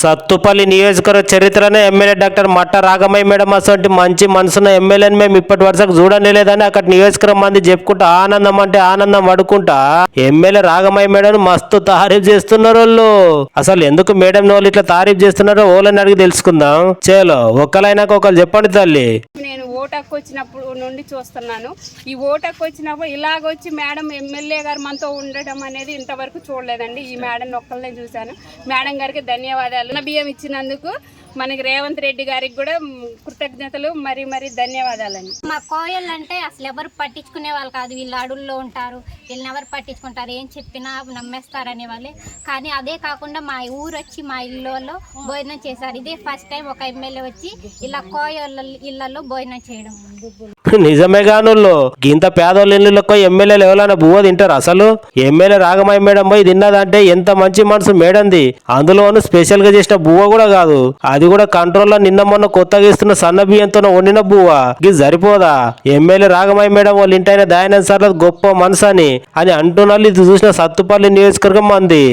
సత్తుపల్లి నియోజకవర్గ చరిత్రనే MLA doctor మట్ట Ragamayi madam అసలు మంచి మనసున్న ఎమ్మెల్యేని మేము ఇప్పటి వరకు చూడనే లేదని అక్కడ నియోజకవర్గం మంది చెప్పుకుంటా ఆనందం అంటే ఆనందం పడుకుంటా ఎమ్మెల్యే రాగమయ్య మేడం మస్తు తారీఫ్ చేస్తున్నారు వాళ్ళు. అసలు ఎందుకు మేడం వాళ్ళు ఇట్లా తారీఫ్ చేస్తున్నారో ఓలని అడిగి తెలుసుకుందాం. చేలో ఒకరైనాక ఒకరు చెప్పండి తల్లి. నేను ఓటకు వచ్చినప్పుడు నుండి చూస్తున్నాను. ఈ ఓటకు వచ్చినప్పుడు ఇలాగొచ్చి మేడం ఎమ్మెల్యే గారు మనతో ఉండడం అనేది ఇంతవరకు చూడలేదండి. ఈ మేడం ఒక్కళ్ళనే చూశాను. మేడం గారికి ధన్యవాదాలు. బియ్యం ఇచ్చినందుకు మనకి రేవంత్ రెడ్డి గారికి కూడా కృతజ్ఞతలు, మరి ధన్యవాదాలండి. మా కోయళ్ళు అంటే అసలు ఎవరు పట్టించుకునే వాళ్ళు కాదు. వీళ్ళు అడవుల్లో ఉంటారు, వీళ్ళని ఎవరు పట్టించుకుంటారు, ఏం చెప్పినా నమ్మేస్తారనే వాళ్ళే. కానీ అదే కాకుండా మా ఊరు వచ్చి మా ఇళ్ళలో భోజనం చేశారు. ఇదే ఫస్ట్ టైం ఒక ఎమ్మెల్యే వచ్చి ఇలా కోయళ్ళ ఇళ్లలో భోజనం చేయడం. నిజమే గానుల్లో గింత పేదోళ్ళ ఇళ్ళకి ఎమ్మెల్యేలు ఎవరైనా బువ్వ తింటారు? అసలు ఎమ్మెల్యే రాగమయ్య మేడం పోయి తిన్నదంటే ఎంత మంచి మనసు మేడంది. అందులోను స్పెషల్ గా చేసిన బువ్వ కూడా కాదు, అది కూడా కంట్రోల్లో నిన్న మొన్న కొత్తగా ఇస్తున్న సన్న బియ్యంతో వండిన బువ్వ. ఇది సరిపోదా? ఎమ్మెల్యే రాగమయ్య మేడం వాళ్ళ ఇంటైన దయానంద్ సార్ గొప్ప మనసు అని అంటున్నారు. ఇది చూసిన సత్తుపల్లి నియోజకవర్గం మంది.